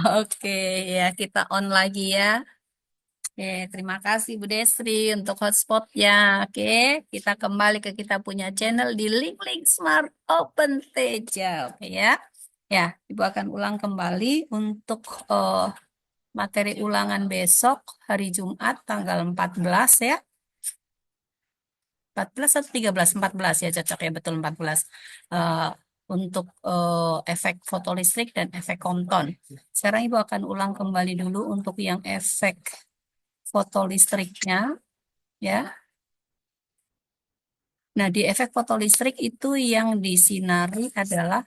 Oke, ya kita on lagi ya. Oke, terima kasih Bu Desri untuk hotspotnya. Oke, kita kembali ke kita punya channel di Link Smart Open Teja. Oke ya. Ya, Ibu akan ulang kembali untuk eh, materi ulangan besok hari Jumat tanggal 14 ya. 14 atau 13? 14 ya, cocok ya, betul 14. Eh, untuk efek fotolistrik dan efek Compton. Sekarang Ibu akan ulang kembali dulu untuk yang efek fotolistriknya ya. Nah, di efek fotolistrik itu yang disinari adalah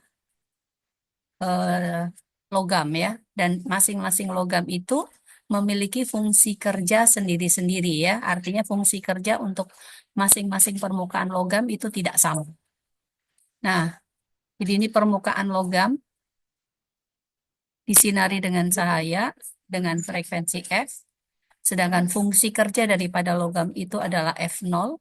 eh, logam ya, dan masing-masing logam itu memiliki fungsi kerja sendiri-sendiri ya. Artinya fungsi kerja untuk masing-masing permukaan logam itu tidak sama. Nah, jadi ini permukaan logam disinari dengan cahaya dengan frekuensi F, sedangkan fungsi kerja daripada logam itu adalah F0,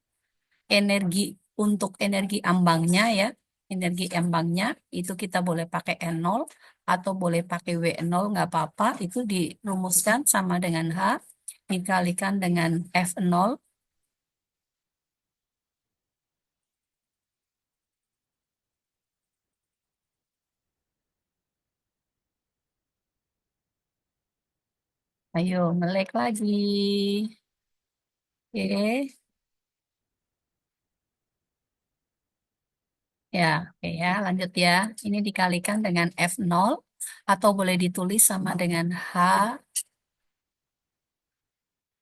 energi untuk energi ambangnya ya, energi ambangnya itu kita boleh pakai N0 atau boleh pakai W0, nggak apa-apa, itu dirumuskan sama dengan H dikalikan dengan F0. Ayo, melek lagi. Oke. Ya, oke ya, lanjut ya. Ini dikalikan dengan F0 atau boleh ditulis sama dengan H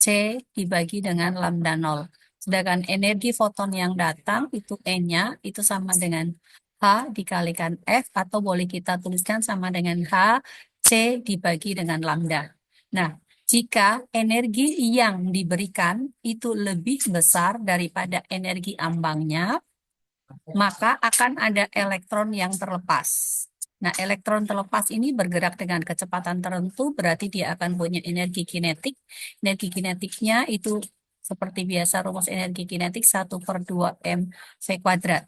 C dibagi dengan lambda nol. Sedangkan energi foton yang datang itu E-nya itu sama dengan H dikalikan F atau boleh kita tuliskan sama dengan H C dibagi dengan lambda. Nah, jika energi yang diberikan itu lebih besar daripada energi ambangnya, maka akan ada elektron yang terlepas. Nah, elektron terlepas ini bergerak dengan kecepatan tertentu, berarti dia akan punya energi kinetik. Energi kinetiknya itu seperti biasa rumus energi kinetik 1/2 mv kuadrat.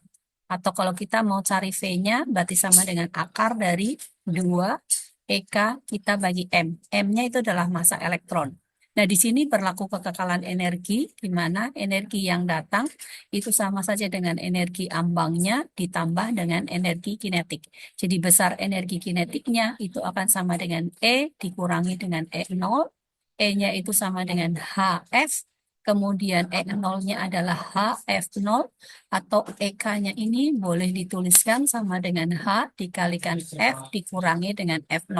Atau kalau kita mau cari V-nya, berarti sama dengan akar dari 2 EK kita bagi M. M-nya itu adalah massa elektron. Nah, di sini berlaku kekekalan energi, di mana energi yang datang itu sama saja dengan energi ambangnya ditambah dengan energi kinetik. Jadi besar energi kinetiknya itu akan sama dengan E dikurangi dengan E0. E-nya itu sama dengan HF. Kemudian E0-nya adalah HF0 atau EK-nya ini boleh dituliskan sama dengan H dikalikan F dikurangi dengan F0.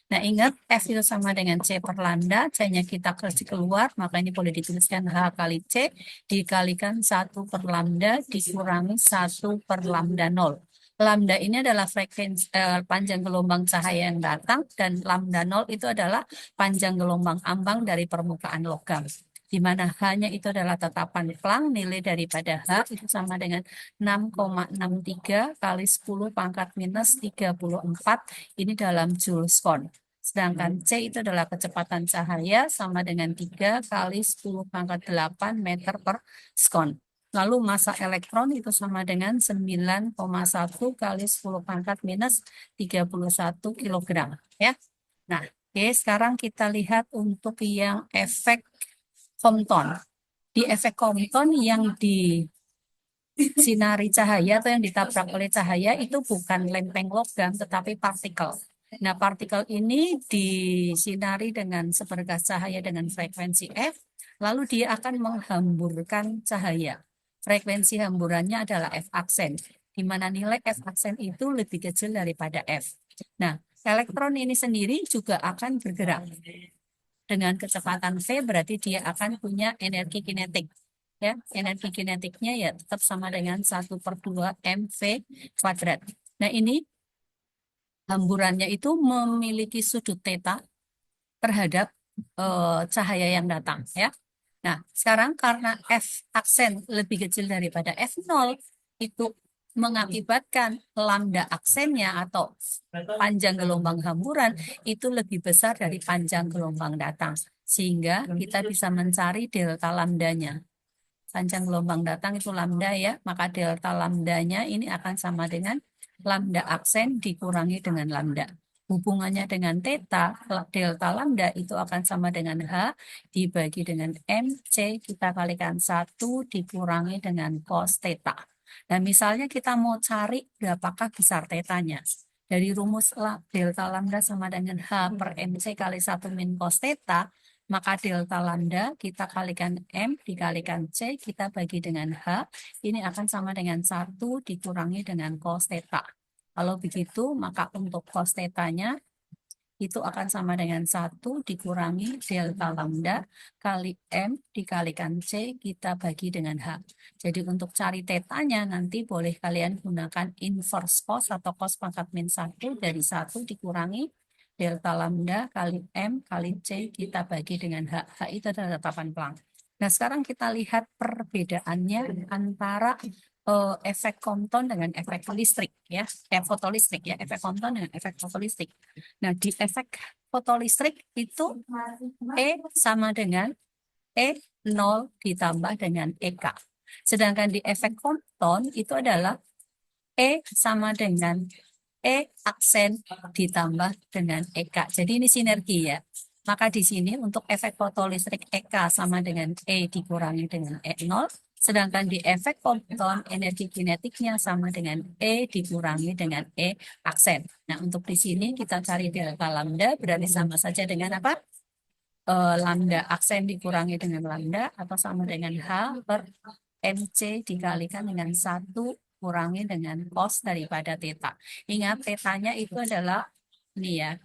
Nah, ingat F itu sama dengan C per lambda, C-nya kita kasih keluar, maka ini boleh dituliskan H kali C dikalikan 1/lambda dikurangi 1/lambda 0. Lambda ini adalah frekuensi panjang gelombang cahaya yang datang, dan lambda 0 itu adalah panjang gelombang ambang dari permukaan logam. Di mana H-nya itu adalah tetapan Planck, nilai daripada H itu sama dengan 6,63 kali 10 pangkat minus 34, ini dalam Joule Scon. Sedangkan C itu adalah kecepatan cahaya sama dengan 3 kali 10 pangkat 8 meter per sekon. Lalu massa elektron itu sama dengan 9,1 kali 10 pangkat minus 31 kilogram. Ya. Nah, oke, sekarang kita lihat untuk yang efek Compton. Di efek Compton yang disinari cahaya atau yang ditabrak oleh cahaya itu bukan lempeng logam tetapi partikel. Nah, partikel ini disinari dengan seberkas cahaya dengan frekuensi F, lalu dia akan menghamburkan cahaya. Frekuensi hamburannya adalah F aksen, di mana nilai F aksen itu lebih kecil daripada F. Nah, elektron ini sendiri juga akan bergerak dengan kecepatan V, berarti dia akan punya energi kinetik. Ya, energi kinetiknya ya tetap sama dengan 1/2 mv kuadrat. Nah, ini hamburannya itu memiliki sudut theta terhadap cahaya yang datang ya. Nah, sekarang karena F aksen lebih kecil daripada F0, itu mengakibatkan lambda aksennya atau panjang gelombang hamburan itu lebih besar dari panjang gelombang datang. Sehingga kita bisa mencari delta lambdanya. Panjang gelombang datang itu lambda ya, maka delta lambdanya ini akan sama dengan lambda aksen dikurangi dengan lambda. hubungannya dengan theta, delta lambda itu akan sama dengan H dibagi dengan MC kita kalikan 1 dikurangi dengan cos theta. Dan misalnya kita mau cari berapakah besar tetanya. Dari rumus delta lambda sama dengan H per MC kali 1 min cos theta, maka delta lambda kita kalikan M dikalikan C kita bagi dengan H, ini akan sama dengan 1 dikurangi dengan cos theta. Kalau begitu, maka untuk cos theta-nya itu akan sama dengan 1 dikurangi delta lambda kali M dikalikan C kita bagi dengan H. Jadi untuk cari tetanya nanti boleh kalian gunakan inverse cos atau cos pangkat min 1 dari 1 dikurangi delta lambda kali M kali C kita bagi dengan H. H itu adalah tetapan Planck. Nah sekarang kita lihat perbedaannya antara efek Compton dengan efek listrik ya, fotolistrik ya, efek Compton dengan efek fotolistrik. Nah, di efek fotolistrik itu E sama dengan E0 ditambah dengan EK. Sedangkan di efek Compton itu adalah E sama dengan E aksen ditambah dengan EK. Jadi ini sinergi ya. Maka di sini untuk efek fotolistrik EK sama dengan E dikurangi dengan E0. Sedangkan di efek Compton energi kinetiknya sama dengan E dikurangi dengan E aksen. Nah untuk di sini kita cari delta lambda berarti sama saja dengan apa? Lambda aksen dikurangi dengan lambda atau sama dengan H per MC dikalikan dengan 1 kurangi dengan cos daripada theta. Ingat tetanya itu adalah ini ya.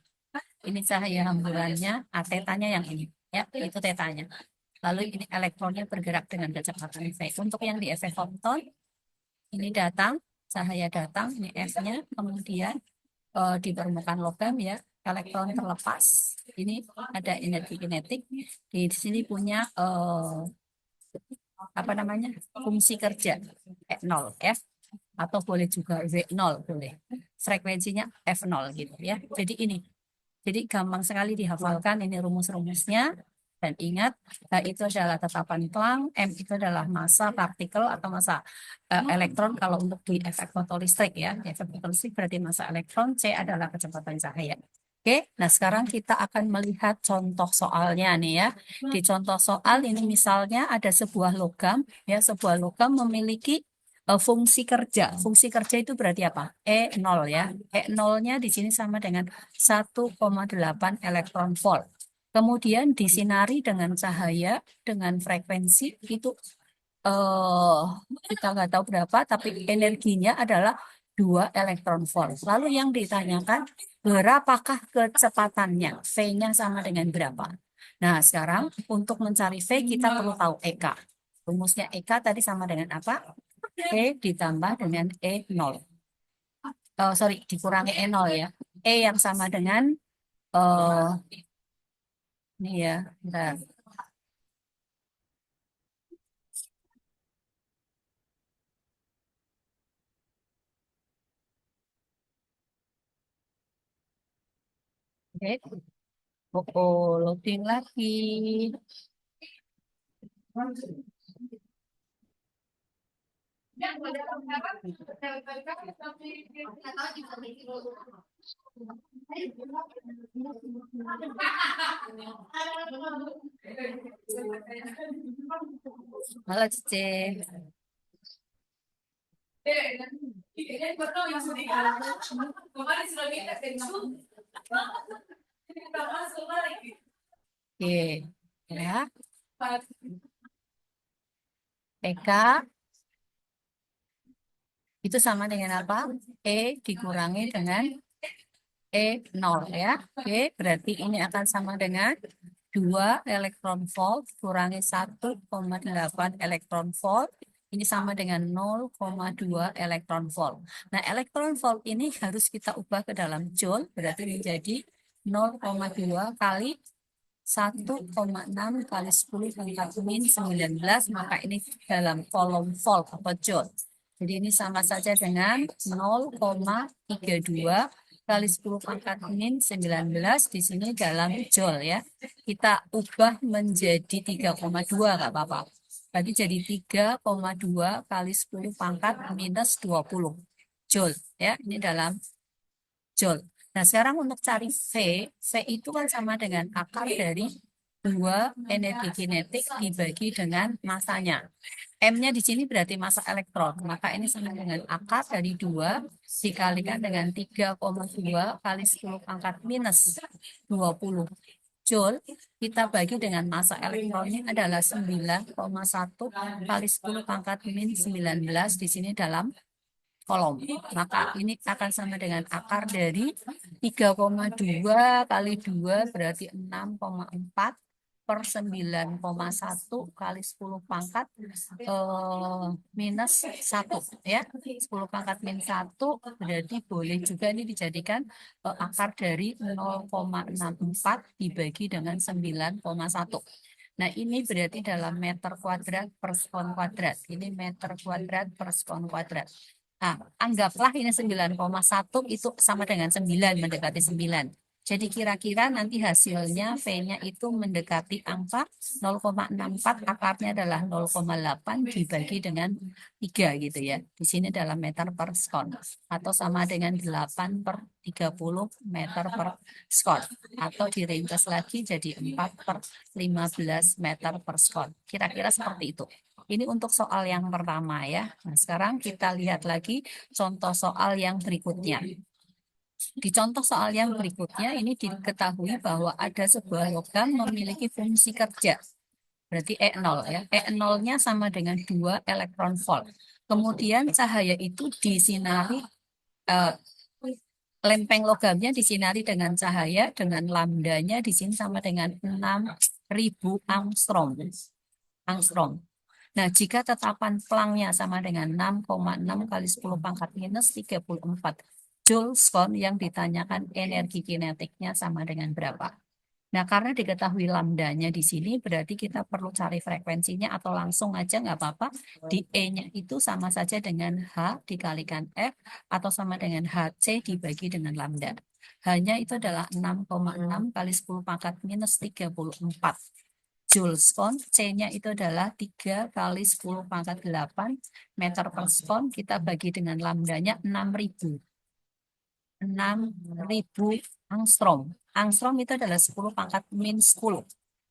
Ini cahaya hamburannya, tetanya yang ini. Ya, itu tetanya. Lalu ini elektronnya bergerak dengan kecepatan V. Untuk yang di efek Compton, ini datang, cahaya datang, ini F-nya, kemudian di permukaan logam ya, elektron terlepas. Ini ada energi kinetik. Di sini punya apa namanya fungsi kerja E0 F atau boleh juga V0 boleh. Frekuensinya F0 gitu ya. Jadi ini. Jadi gampang sekali dihafalkan ini rumus-rumusnya. Dan ingat, itu adalah tetapan Planck, M itu adalah massa partikel atau massa elektron kalau untuk di efek fotolistrik ya. Di efek fotolistrik berarti massa elektron, C adalah kecepatan cahaya. Oke, nah sekarang kita akan melihat contoh soalnya nih ya. Di contoh soal ini misalnya ada sebuah logam, ya sebuah logam memiliki fungsi kerja. Fungsi kerja itu berarti apa? E0 ya. E0-nya di sini sama dengan 1,8 elektron volt. Kemudian disinari dengan cahaya dengan frekuensi itu eh kita nggak tahu berapa, tapi energinya adalah 2 elektron volt. Lalu yang ditanyakan berapakah kecepatannya? V-nya sama dengan berapa? Nah, sekarang untuk mencari V kita perlu tahu EK. Rumusnya EK tadi sama dengan apa? E ditambah dengan E0. Oh, sorry, dikurangi E0 ya. E yang sama dengan eh ini ya, bentar. Oke. Oh, loading lagi. Halo, Cece. Oke, ya. PK itu sama dengan apa? E dikurangi dengan E0 ya. Oke, berarti ini akan sama dengan 2 elektron volt kurangi 1,8 elektron volt. Ini sama dengan 0,2 elektron volt. Nah, elektron volt ini harus kita ubah ke dalam joule, berarti menjadi 0,2 kali 1,6 kali 10 pangkat min 19, maka ini dalam kolom volt atau joule. Jadi ini sama saja dengan 0,32 kali 10 pangkat min 19 di sini dalam joule ya. Kita ubah menjadi 3,2 nggak apa-apa. Berarti jadi 3,2 kali 10 pangkat minus 20 joule ya. Ini dalam joule. Nah, sekarang untuk cari V, V itu kan sama dengan akar dari 2 energi kinetik dibagi dengan masanya. M-nya di sini berarti massa elektron. Maka ini sama dengan akar dari 2 dikalikan dengan 3,2 kali 10 pangkat minus 20 Joule. Kita bagi dengan massa elektronnya adalah 9,1 kali 10 pangkat min 19 di sini dalam kolom. Maka ini akan sama dengan akar dari 3,2 kali 2 berarti 6,4 per 9,1 kali 10 pangkat minus 1 ya. 10 pangkat min 1 berarti boleh juga ini dijadikan akar dari 0,64 dibagi dengan 9,1. Nah, ini berarti dalam meter kuadrat per sekon kuadrat. Ini meter kuadrat per sekon kuadrat. Nah, anggaplah ini 9,1 itu sama dengan 9, mendekati 9. Jadi kira-kira nanti hasilnya V-nya itu mendekati angka 0,64, akarnya adalah 0,8 dibagi dengan 3 gitu ya. Di sini dalam meter per sekon. Atau sama dengan 8 per 30 meter per sekon. Atau diringkas lagi jadi 4 per 15 meter per sekon. Kira-kira seperti itu. Ini untuk soal yang pertama ya. Nah, sekarang kita lihat lagi contoh soal yang berikutnya. Di contoh soal yang berikutnya ini diketahui bahwa ada sebuah logam memiliki fungsi kerja. Berarti E0 ya. E0-nya sama dengan 2 elektron volt. Kemudian cahaya itu disinari eh, lempeng logamnya disinari dengan cahaya dengan lambdanya di sini sama dengan 6.000 angstrom. Angstrom. Nah, jika tetapan Plancknya sama dengan 6,6 kali 10 pangkat minus 34 Joule sekon yang ditanyakan energi kinetiknya sama dengan berapa. Nah, karena diketahui lambdanya di sini, berarti kita perlu cari frekuensinya atau langsung aja nggak apa-apa. Di E-nya itu sama saja dengan H dikalikan F atau sama dengan HC dibagi dengan lambda. Hanya itu adalah 6,6 kali 10 pangkat minus 34 Joule sekon, C-nya itu adalah 3 kali 10 pangkat 8 meter per sekon, kita bagi dengan lambdanya 6.000. 6.000 angstrom. Angstrom itu adalah 10 pangkat min 10.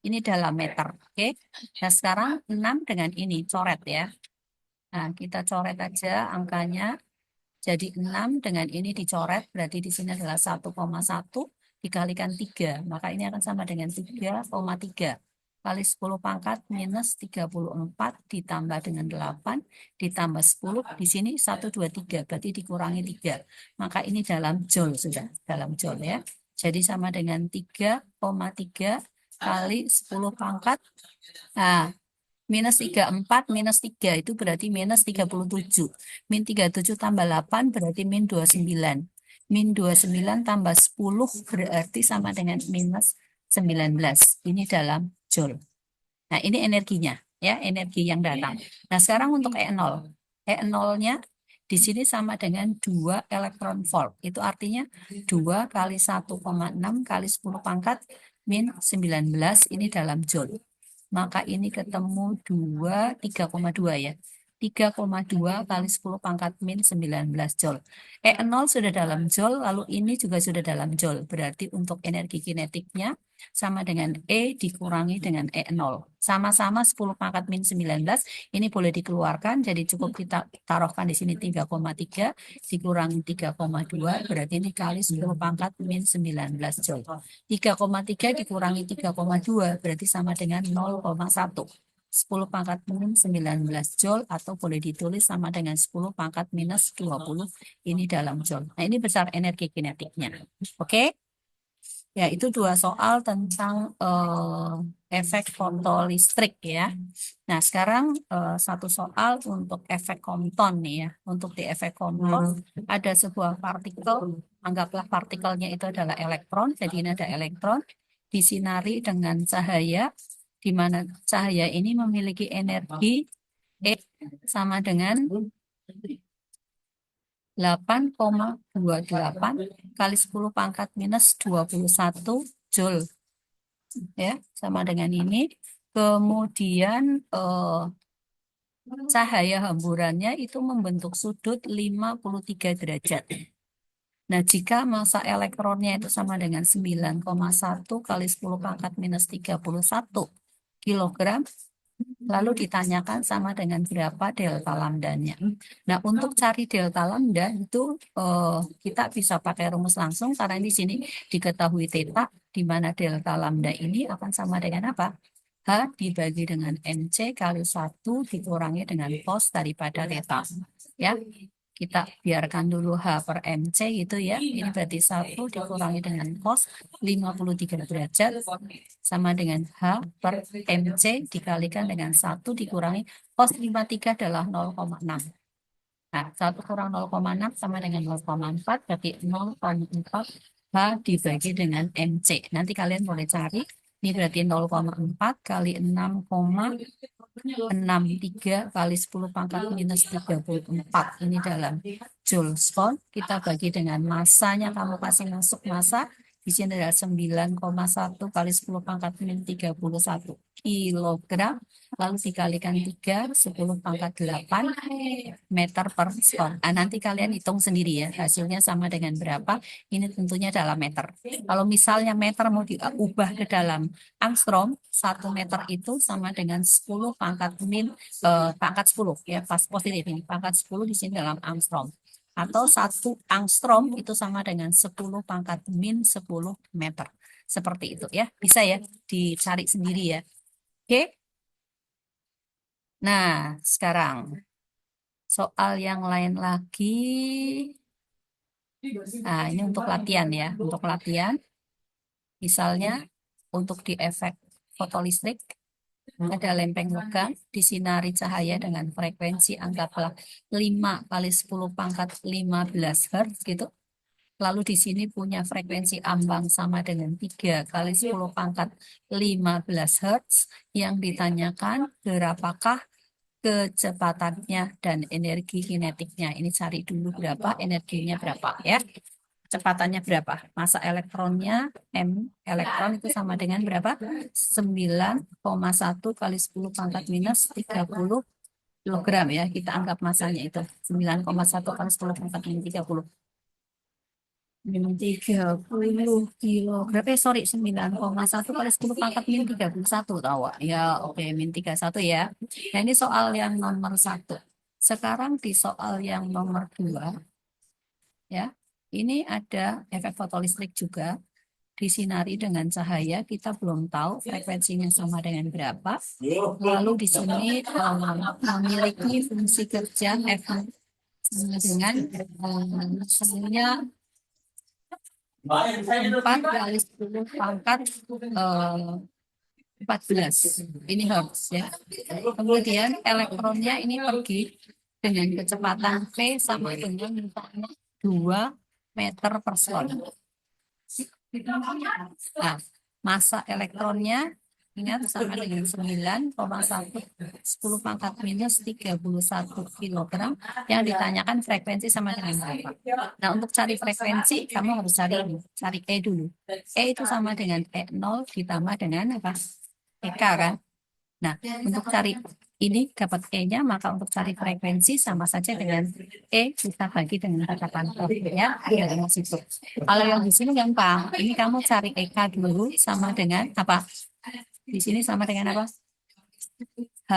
Ini dalam meter. Oke. Nah, sekarang 6 dengan ini, coret ya. Nah, kita coret aja angkanya. Jadi 6 dengan ini dicoret, berarti di sini adalah 1,1 dikalikan 3. Maka ini akan sama dengan 3,3 kali 10 pangkat minus 34 ditambah dengan 8 ditambah 10. Di sini 1, 2, 3, berarti dikurangi 3. Maka ini dalam joule sudah, dalam joule ya. Jadi sama dengan 3,3 kali 10 pangkat. Nah, minus 34 minus 3 itu berarti minus 37. Min 37 tambah 8 berarti min 29. Min 29 tambah 10 berarti sama dengan minus 19. Ini dalam joule. Nah, ini energinya ya, energi yang datang. Nah, sekarang untuk E0. E0-nya di sini sama dengan 2 elektron volt. Itu artinya 2 kali 1,6 kali 10 pangkat min 19 ini dalam joule. Maka ini ketemu 3,2 ya. 3,2 kali 10 pangkat min 19 Joule. E0 sudah dalam Joule, lalu ini juga sudah dalam Joule. Berarti untuk energi kinetiknya sama dengan E dikurangi dengan E0. Sama-sama 10 pangkat min 19, ini boleh dikeluarkan, jadi cukup kita taruhkan di sini 3,3 dikurangi 3,2, berarti ini kali 10 pangkat min 19 Joule. 3,3 dikurangi 3,2 berarti sama dengan 0,1. 10 pangkat minus 19 Joule atau boleh ditulis sama dengan 10 pangkat minus 20 ini dalam Joule. Nah, ini besar energi kinetiknya. Oke? Ya, itu 2 soal tentang efek fotolistrik ya. Nah, sekarang 1 soal untuk efek Compton nih ya. Untuk di efek Compton ada sebuah partikel, anggaplah partikelnya itu adalah elektron, jadi ini ada elektron disinari dengan cahaya, di mana cahaya ini memiliki energi E sama dengan 8,28 kali 10 pangkat minus 21 Joule ya, sama dengan ini. Kemudian cahaya hamburannya itu membentuk sudut 53 derajat. Nah, jika massa elektronnya itu sama dengan 9,1 kali 10 pangkat minus 31 kilogram, lalu ditanyakan sama dengan berapa delta lambdanya. Nah, untuk cari delta lambda itu kita bisa pakai rumus langsung karena di sini diketahui theta, di mana delta lambda ini akan sama dengan apa? H dibagi dengan MC kali 1 dikurangi dengan cos daripada theta. Ya, kita biarkan dulu H per MC gitu ya. Ini berarti 1 dikurangi dengan cos 53 derajat sama dengan H per MC dikalikan dengan 1 dikurangi cos 53 adalah 0,6. Nah, 1 kurang 0,6 sama dengan 0,4, berarti 0,4 H dibagi dengan MC. Nanti kalian boleh cari, ini berarti 0,4 kali 6,63 kali 10 pangkat minus 34. Ini dalam Joule. Kita bagi dengan massanya, kamu kasih masuk massa. Di sini adalah 9,1 kali 10 pangkat minus 31 kilogram. Lalu dikalikan 3, 10 pangkat 8 meter per skon. Ah, nanti kalian hitung sendiri ya, hasilnya sama dengan berapa. Ini tentunya dalam meter. Kalau misalnya meter mau diubah ke dalam angstrom, 1 meter itu sama dengan 10 pangkat pangkat 10 ya, pas positif ini. Pangkat 10 di sini dalam angstrom. Atau 1 angstrom itu sama dengan 10 pangkat min 10 meter. Seperti itu ya. Bisa ya dicari sendiri ya. Oke. Nah, sekarang soal yang lain lagi. Nah, ini untuk latihan ya. Untuk latihan, misalnya untuk di efek fotolistrik, ada lempeng logam disinari cahaya dengan frekuensi anggaplah 5 kali 10 pangkat 15 Hz gitu. Lalu di sini punya frekuensi ambang sama dengan 3 kali 10 pangkat 15 Hz. Yang ditanyakan berapakah kecepatannya dan energi kinetiknya. Ini cari dulu berapa, energinya berapa ya. Kecepatannya berapa? Massa elektronnya M elektron itu sama dengan berapa? 9,1 kali 10 pangkat minus 30 kilogram ya. Kita anggap massanya itu 9,1 kali 10 pangkat minus 30. Minus 30 kilogram. Sorry, 9,1 kali 10 pangkat min 31 tahu. Ya, oke, min 31 ya. Nah, ini soal yang nomor 1. Sekarang di soal yang nomor 2 ya. Ini ada efek fotolistrik juga disinari dengan cahaya, kita belum tahu frekuensinya sama dengan berapa. Lalu di sini memiliki fungsi kerja F sama dengan misalnya 4 kali 10 pangkat 14. Ini Hertz ya. Kemudian elektronnya ini pergi dengan kecepatan V sama dengan misalnya 2 meter per slot. Nah, massa elektronnya ingat sama dengan 9,1 10 pangkat minus 31 kilogram. Yang ditanyakan frekuensi sama dengan berapa. Nah, untuk cari frekuensi kamu harus cari E dulu. E itu sama dengan E0 ditambah dengan apa? EK kan? Nah, untuk cari ini dapat E-nya, maka untuk cari frekuensi sama saja dengan E kita bagi dengan katakan ya, dari situ. Kalau yang di sini gampang, ini kamu cari EK dulu sama dengan apa? Di sini sama dengan apa? H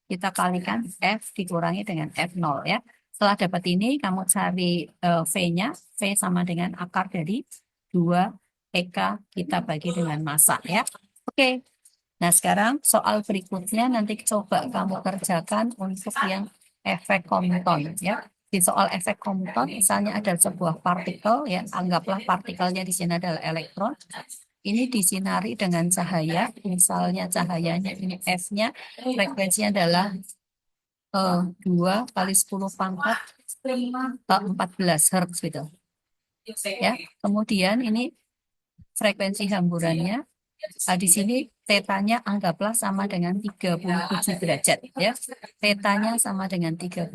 kita kalikan F dikurangi dengan F0 ya. Setelah dapat ini, kamu cari V-nya, V sama dengan akar dari 2 EK kita bagi dengan massa ya. Oke. Nah, sekarang soal berikutnya nanti coba kamu kerjakan untuk yang efek Compton ya. Di soal efek Compton misalnya ada sebuah partikel ya, anggaplah partikelnya di sini adalah elektron. Ini disinari dengan cahaya, misalnya cahayanya ini F-nya, frekuensinya adalah 2 kali 10 pangkat 14 Hz gitu. Ya, kemudian ini frekuensi hamburannya. Nah, di sini tetanya anggaplah sama dengan 37 derajat ya. Tetanya sama dengan 37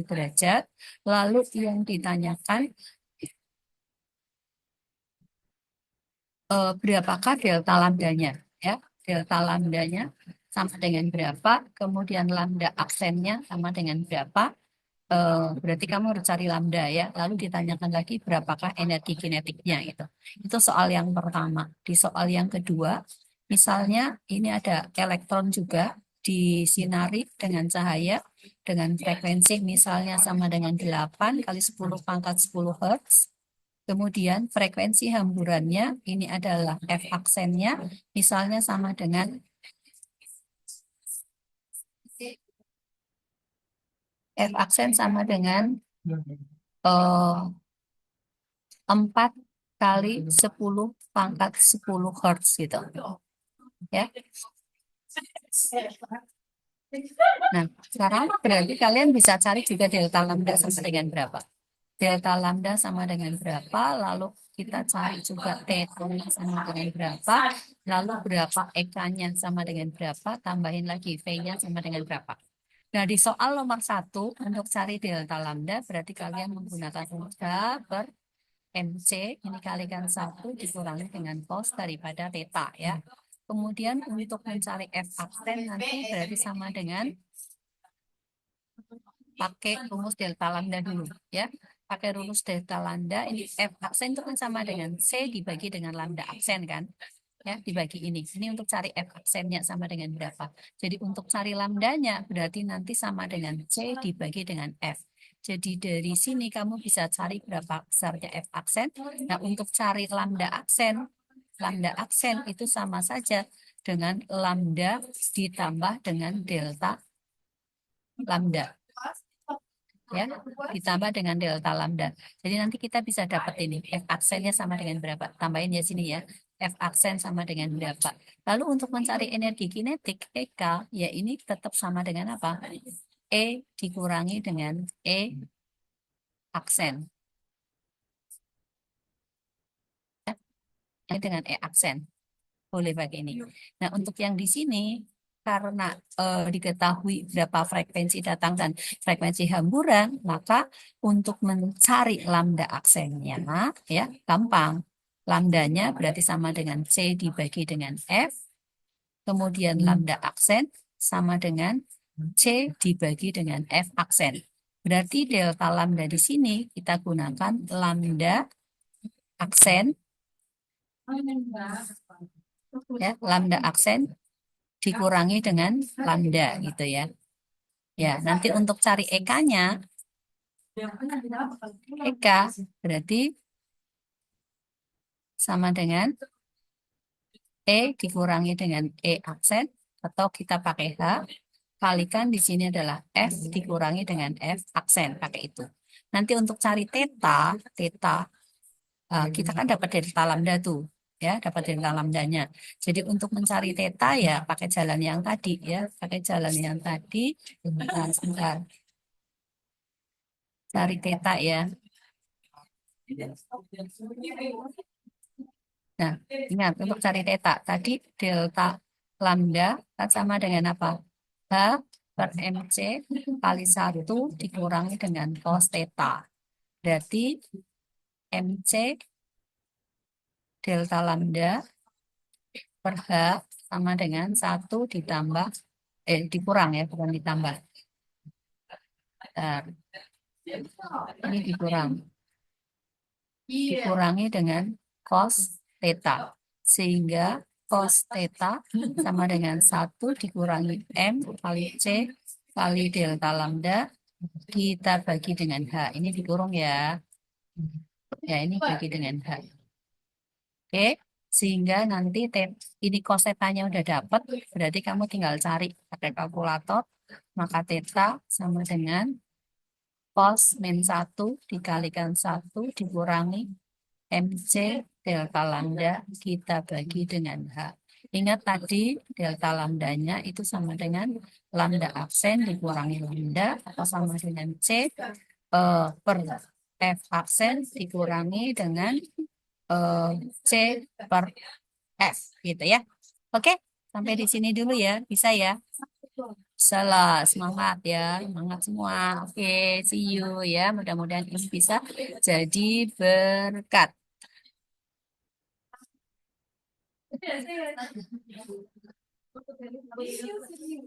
derajat. Lalu yang ditanyakan berapakah delta lambdanya ya. Delta lambdanya sama dengan berapa, kemudian lambda aksennya sama dengan berapa. berarti kamu harus cari lambda ya. Lalu ditanyakan lagi berapakah energi kinetiknya itu. Itu soal yang pertama. Di soal yang kedua, misalnya ini ada elektron juga disinari dengan cahaya dengan frekuensi misalnya sama dengan 8 kali 10 pangkat 10 Hertz. Kemudian frekuensi hamburannya ini adalah F aksennya misalnya sama dengan F aksen sama dengan eh, 4 kali 10 pangkat 10 Hertz gitu. Ya. Nah, sekarang berarti kalian bisa cari juga delta lambda sama dengan berapa. Delta lambda sama dengan berapa, lalu kita cari juga T-nya sama dengan berapa, lalu berapa EK-nya sama dengan berapa, tambahin lagi V-nya sama dengan berapa. Nah, di soal nomor 1, untuk cari delta lambda, berarti kalian menggunakan mudah per MC ini kalikan 1 dikurangi dengan cos daripada theta ya. Kemudian untuk mencari F aksen nanti berarti sama dengan pakai rumus delta lambda dulu ya. Pakai rumus delta lambda ini F aksen itu kan sama dengan C dibagi dengan lambda aksen kan. Ya, dibagi ini. Ini untuk cari F aksennya sama dengan berapa. Jadi untuk cari lambdanya berarti nanti sama dengan C dibagi dengan F. Jadi dari sini kamu bisa cari berapa besarnya F aksen. Nah, untuk cari lambda aksen itu sama saja dengan lambda ditambah dengan delta lambda. Ya, ditambah dengan delta lambda. Jadi nanti kita bisa dapat ini F aksennya sama dengan berapa. Tambahin ya sini ya. F aksen sama dengan berapa. Lalu untuk mencari energi kinetik EK, ya ini tetap sama dengan apa? E dikurangi dengan E aksen. Ya, ini dengan E aksen. Boleh pakai ini. Nah, untuk yang di sini karena diketahui berapa frekuensi datang dan frekuensi hamburan, maka untuk mencari lambda aksennya, ya gampang. Lambdanya berarti sama dengan C dibagi dengan F, kemudian lambda aksen sama dengan C dibagi dengan F aksen. Berarti delta lambda di sini kita gunakan lambda aksen, ya lambda aksen dikurangi dengan lambda gitu ya. Ya, nanti untuk cari EK-nya, EK berarti sama dengan E dikurangi dengan E aksen atau kita pakai H kalikan di sini adalah F dikurangi dengan F aksen pakai itu. Nanti untuk cari theta, kita kan dapat delta lambda tuh, ya dapat delta lambdanya. Jadi untuk mencari theta ya pakai jalan yang tadi ya, pakai jalan yang tadi. Nah, sebentar. Cari theta ya. Nah, ingat untuk cari theta tadi delta lambda kan sama dengan apa? H per MC kali 1 dikurangi dengan cos theta. Berarti MC delta lambda per H sama dengan 1 ditambah, dikurang ya, bukan ditambah. Bentar, ini dikurang. Dikurangi dengan cos theta. Sehingga cos theta sama dengan 1 dikurangi M kali C kali delta lambda kita bagi dengan H. Ini dikurung ya. Ya, ini bagi dengan H. Oke, sehingga nanti ini cos theta-nya udah dapat, berarti kamu tinggal cari pakai kalkulator, maka theta sama dengan cos min 1 dikalikan 1 dikurangi MC delta lambda kita bagi dengan H. Ingat tadi delta lambdanya itu sama dengan lambda aksen dikurangi lambda atau sama dengan C per F aksen dikurangi dengan eh, C per F gitu ya. Oke, sampai di sini dulu ya. Bisa ya? Salah, semangat ya, semangat semua. Oke, see you ya. Mudah-mudahan ini bisa jadi berkat.